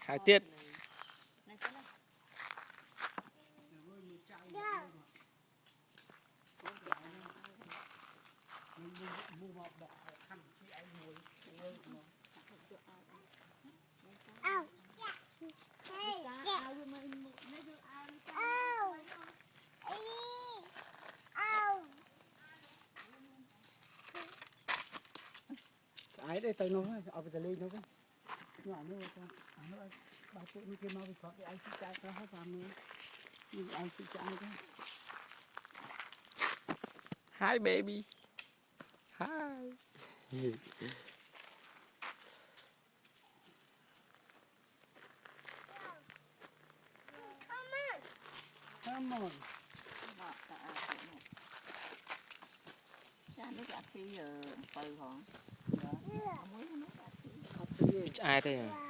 Hai tiết. Ai đây tay nó ở bên đây nó cái nhỏ nữa nó bao tuổi như kia mà bị khó cái ai xí trái nó hết làm nữa nhưng ai xí trái cái Hi baby. Hi. come on cha nước gạt xí giờ từ hòn Ai đây à?